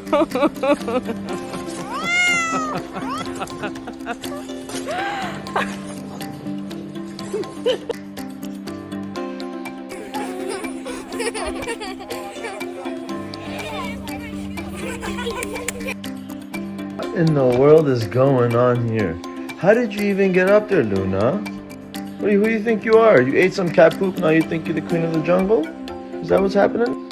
What in the world is going on here? How did you even get up there, Luna? Who do you think you are? You ate some cat poop, now you think you're the queen of the jungle? Is that what's happening?